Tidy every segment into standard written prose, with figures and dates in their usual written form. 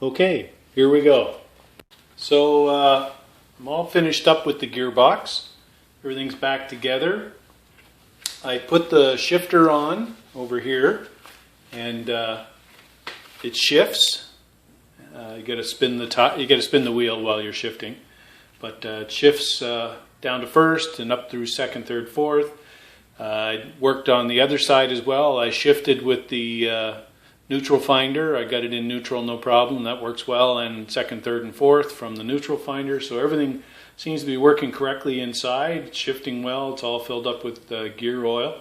Okay, here we go. So I'm all finished up with the gearbox. Everything's back together. I put the shifter on over here, and it shifts. You got to spin the wheel while you're shifting, but it shifts down to first and up through second, third, fourth. I worked on the other side as well. I shifted with the neutral finder. I got it in neutral, no problem. That works well. And second, third, and fourth from the neutral finder. So everything seems to be working correctly inside. It's shifting well. It's all filled up with gear oil.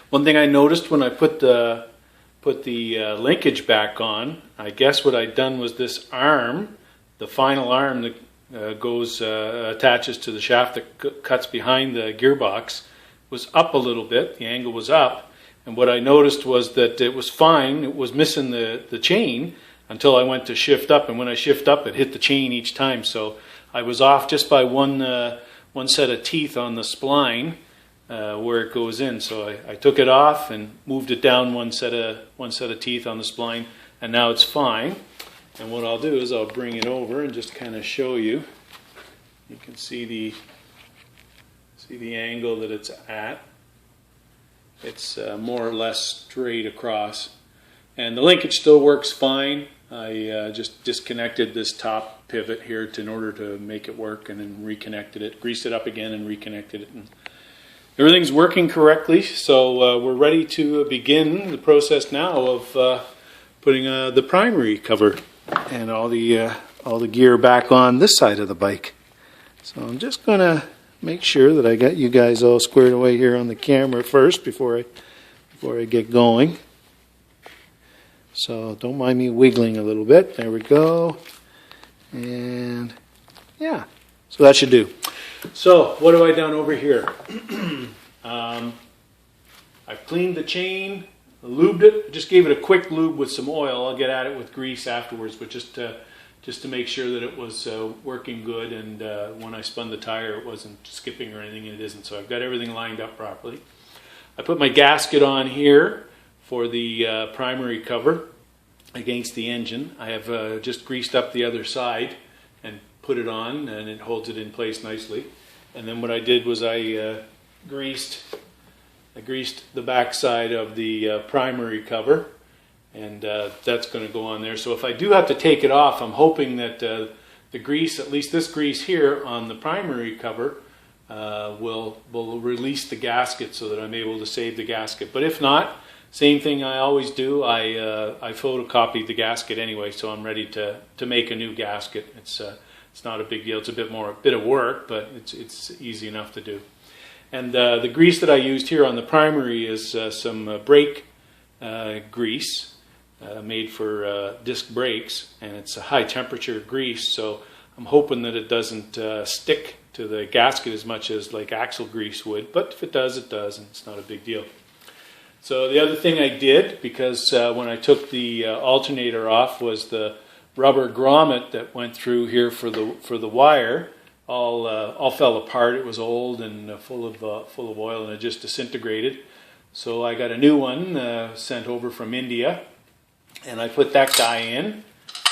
One thing I noticed when I put the linkage back on, I guess what I'd done was this arm, the final arm that attaches to the shaft that cuts behind the gearbox, was up a little bit. The angle was up. And what I noticed was that it was fine. It was missing the chain until I went to shift up. And when I shift up, it hit the chain each time. So I was off just by one set of teeth on the spline where it goes in. So I took it off and moved it down one set of teeth on the spline. And now it's fine. And what I'll do is I'll bring it over and just kind of show you. You can see the angle that it's at. It's more or less straight across, and the linkage still works fine. I just disconnected this top pivot here in order to make it work, and then reconnected it, greased it up again and reconnected it, and everything's working correctly. So we're ready to begin the process now of putting the primary cover and all the gear back on this side of the bike. So I'm just gonna make sure that I got you guys all squared away here on the camera first before I get going. So don't mind me wiggling a little bit. There we go. And yeah, so that should do. So what have I done over here? I've cleaned the chain, lubed it, just gave it a quick lube with some oil. I'll get at it with grease afterwards, but just to make sure that it was working good, and when I spun the tire it wasn't skipping or anything, and it isn't. So I've got everything lined up properly. I put my gasket on here for the primary cover against the engine. I have just greased up the other side and put it on, and it holds it in place nicely. And then what I did was I greased the back side of the primary cover, and that's going to go on there. So if I do have to take it off, I'm hoping that the grease, at least this grease here on the primary cover, will release the gasket so that I'm able to save the gasket. But if not, same thing I always do. I photocopied the gasket anyway, so I'm ready to make a new gasket. It's not a big deal. It's a bit of work, but it's easy enough to do. And the grease that I used here on the primary is some brake grease. Made for disc brakes, and it's a high temperature grease, so I'm hoping that it doesn't stick to the gasket as much as like axle grease would, but if it does, it does, and it's not a big deal. So the other thing I did, because when I took the alternator off, was the rubber grommet that went through here for the wire all fell apart. It was old and full of oil, and it just disintegrated. So I got a new one sent over from India. And I put that guy in.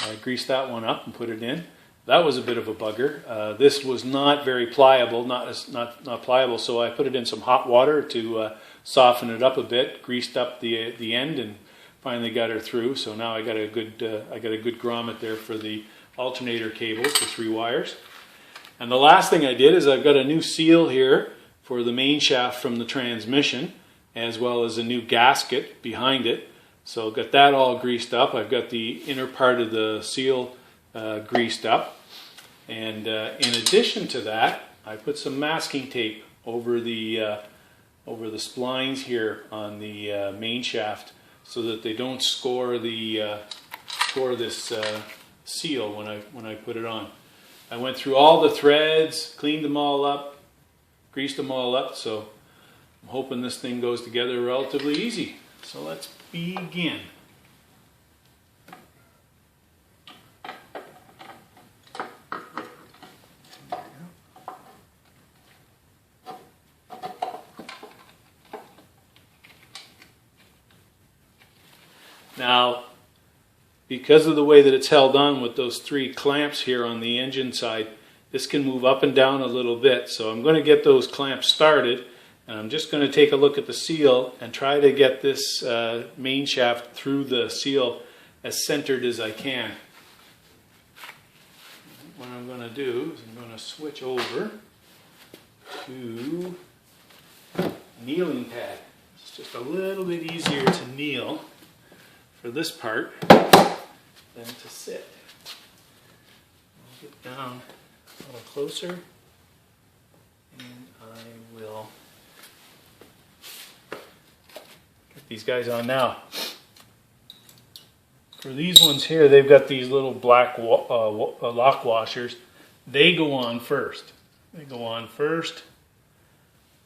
I greased that one up and put it in. That was a bit of a bugger. This was not very pliable, not pliable. So I put it in some hot water to soften it up a bit. Greased up the end and finally got her through. So now I got a good grommet there for the alternator cables, the 3 wires. And the last thing I did is I've got a new seal here for the main shaft from the transmission, as well as a new gasket behind it. So got that all greased up. I've got the inner part of the seal greased up. And in addition to that, I put some masking tape over the splines here on the main shaft so that they don't score this seal when I put it on. I went through all the threads, cleaned them all up, greased them all up, so I'm hoping this thing goes together relatively easy. So let's begin. Now, because of the way that it's held on with those 3 clamps here on the engine side, this can move up and down a little bit. So I'm going to get those clamps started, and I'm just going to take a look at the seal and try to get this main shaft through the seal as centered as I can. What I'm going to do is I'm going to switch over to kneeling pad. It's just a little bit easier to kneel for this part than to sit. I'll get down a little closer, and I will get these guys on now. For these ones here, they've got these little black lock washers. They go on first. They go on first,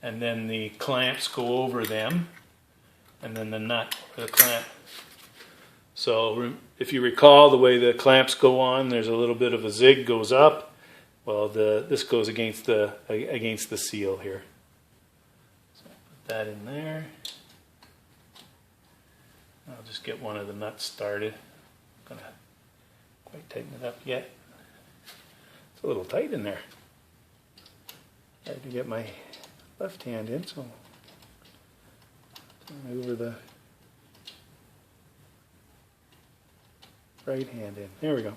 and then the clamps go over them, and then the nut or the clamp. So if you recall, the way the clamps go on, there's a little bit of a zig goes up. Well, this goes against the seal here. So put that in there. I'll just get one of the nuts started. I'm gonna quite tighten it up yet. It's a little tight in there. I had to get my left hand in, so turn over the right hand in. There we go.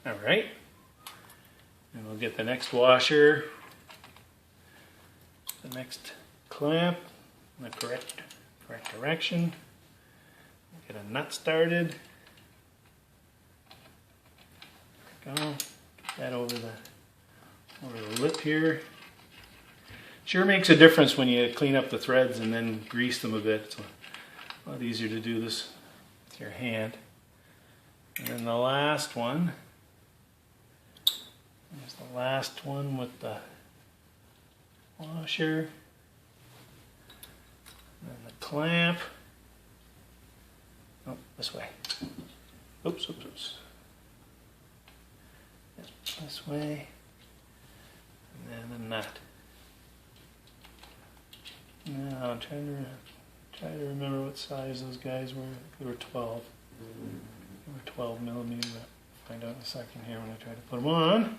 All right. And we'll get the next washer, the next clamp, in the correct direction. Get a nut started. There we go. Get that over the lip here. Sure makes a difference when you clean up the threads and then grease them a bit. It's a lot easier to do this with your hand. And then the last one. There's the last one with the washer. And the clamp. Oh, this way. Oops. This way. And then the nut. Now I'm trying to remember what size those guys were. They were 12. They were 12 millimeter. I'll find out in a second here when I try to put them on.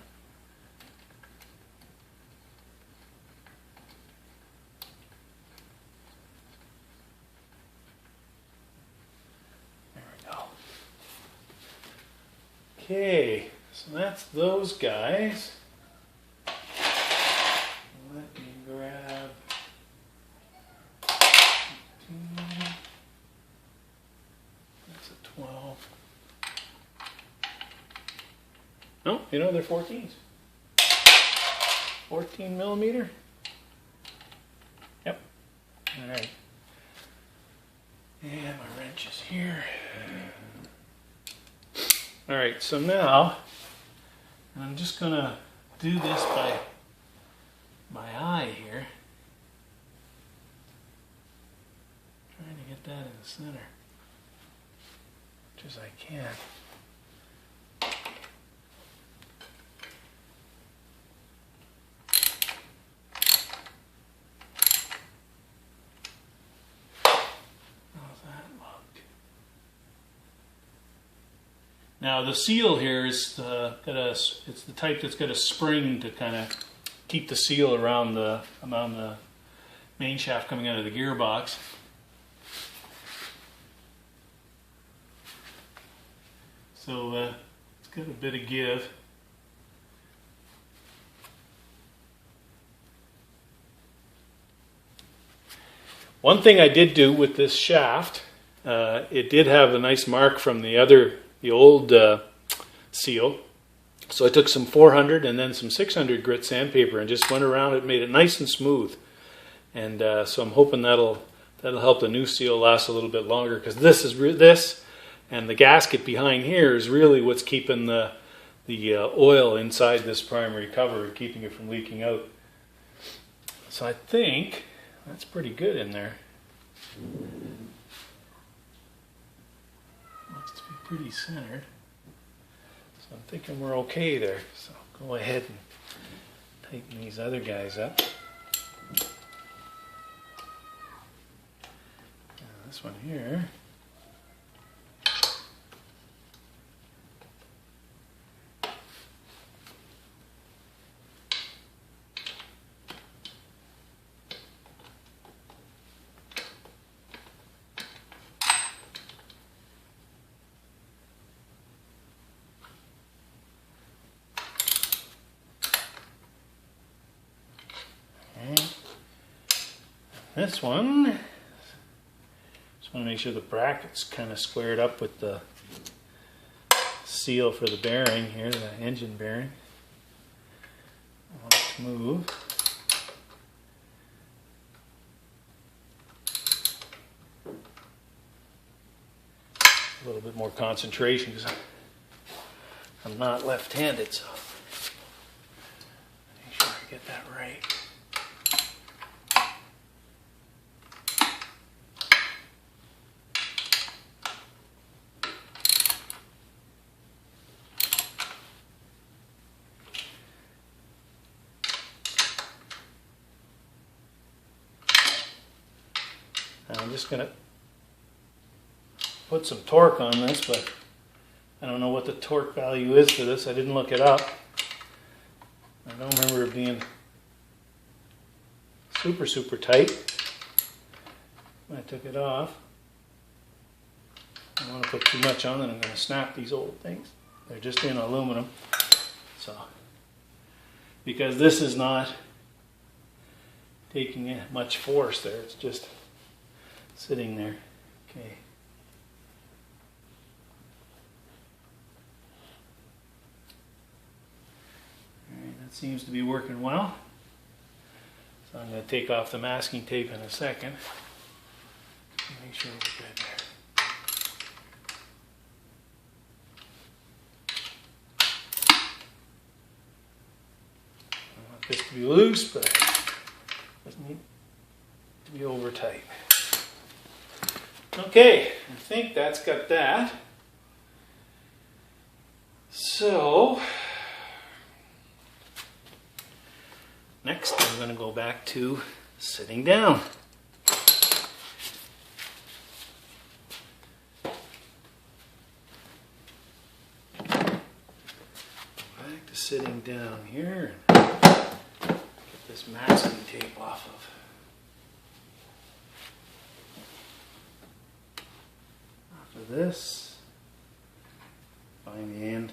There we go. Okay, so that's those guys. Let me grab. That's a 12. No, you know they're 14s. 14 millimeter. Yep. All right. And my wrench is here. All right. So now I'm just gonna do this by my eye here. Trying to get that in the center, much as I can. How's that look? Now the seal here is it's the type that's got a spring to kind of keep the seal around the main shaft coming out of the gearbox. So it's got a bit of give. One thing I did do with this shaft, it did have a nice mark from the old seal. So I took some 400 and then some 600 grit sandpaper and just went around it, made it nice and smooth. And so I'm hoping that'll help the new seal last a little bit longer, because this and the gasket behind here is really what's keeping the oil inside this primary cover and keeping it from leaking out. So I think that's pretty good in there. Looks to be pretty centered. So I'm thinking we're okay there. So go ahead and Tighten these other guys up. Now this one here. This one, just want to make sure the bracket's kind of squared up with the seal for the bearing here, the engine bearing. I want it to move. A little bit more concentration because I'm not left-handed, so make sure I get that right. I'm just going to put some torque on this, but I don't know what the torque value is for this. I didn't look it up. I don't remember it being super tight when I took it off. I don't want to put too much on, and I'm going to snap these old things. They're just in aluminum. So, because this is not taking much force there, it's just sitting there. Okay. Alright, that seems to be working well. So I'm going to take off the masking tape in a second. Make sure we're good there. I want this to be loose, but it doesn't need to be over tight. Okay, I think that's got that. So, next I'm going to go back to sitting down. Back to sitting down here and get this masking tape off of this. Find the end.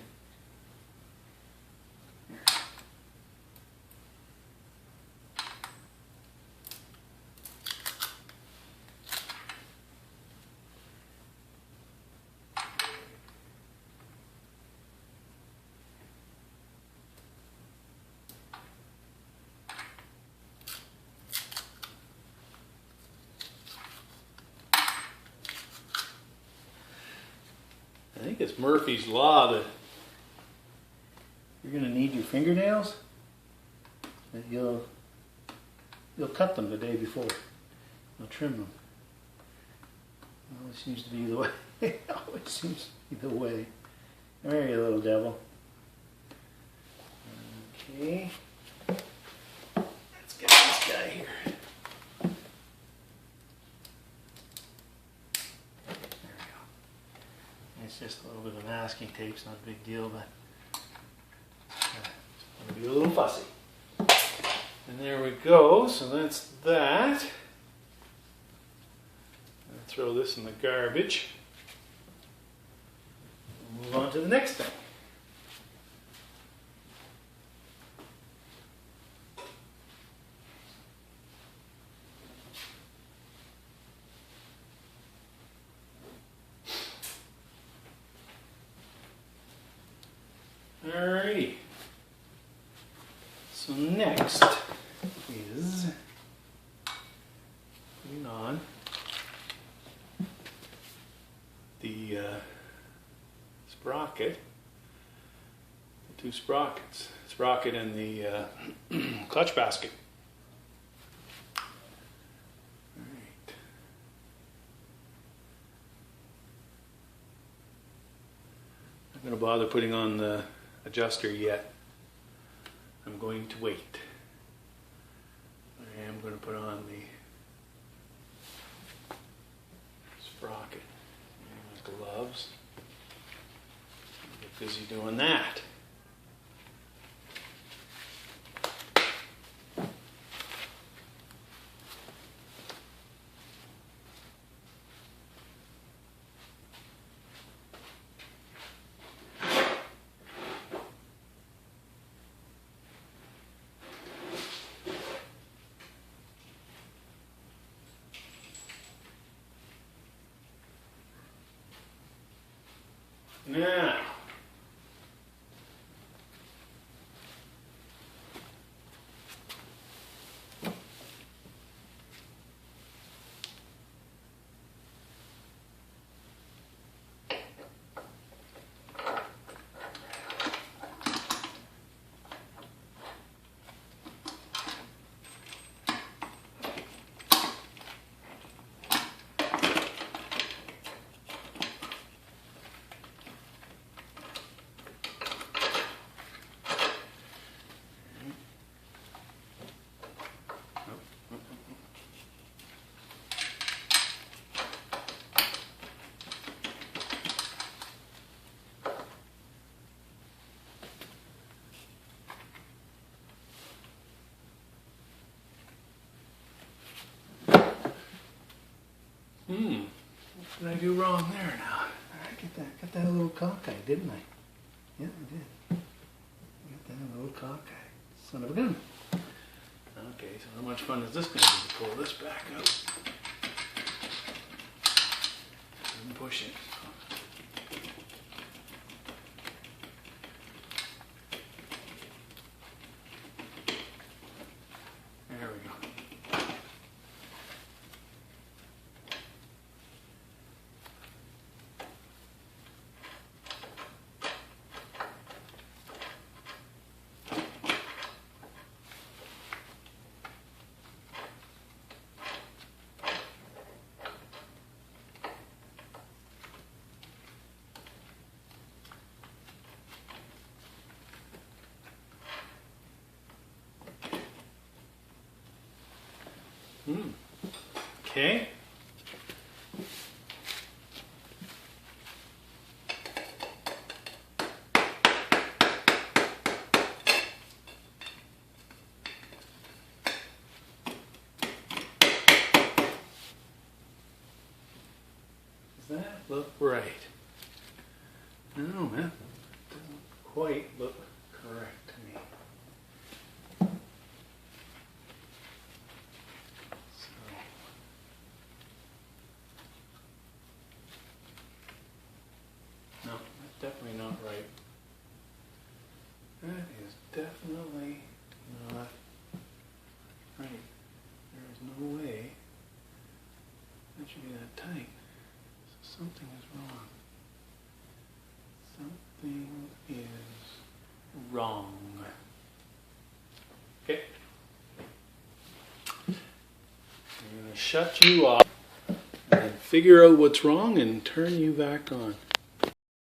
I think it's Murphy's Law that you're going to need your fingernails, that you'll cut them the day before. You'll trim them. It always seems to be the way. It always seems to be the way. There you little devil. Okay. Let's get this guy here. It's just a little bit of masking tape, it's not a big deal, but I'm going to be a little fussy. And there we go, so that's that. I'll throw this in the garbage. We'll move on to the next thing. Alrighty. So next is putting on the sprocket, the two sprockets, sprocket and the clutch basket. Alright. I'm not going to bother putting on the adjuster yet. I'm going to wait. going to put on the sprocket. And my gloves. Get busy doing that. Now, what did I do wrong there now? I got that a little cockeyed, didn't I? Yeah, I did. I got that a little cockeyed. Son of a gun. Okay, so how much fun is this going to be to pull this back up and push it? There we go. Okay. Does that look right? No, man. It doesn't quite look correct to me. No, that's definitely not right. That is definitely not right. There is no way that should be that tight. So something is wrong. Something is wrong. Okay. I'm going to shut you off and figure out what's wrong and turn you back on.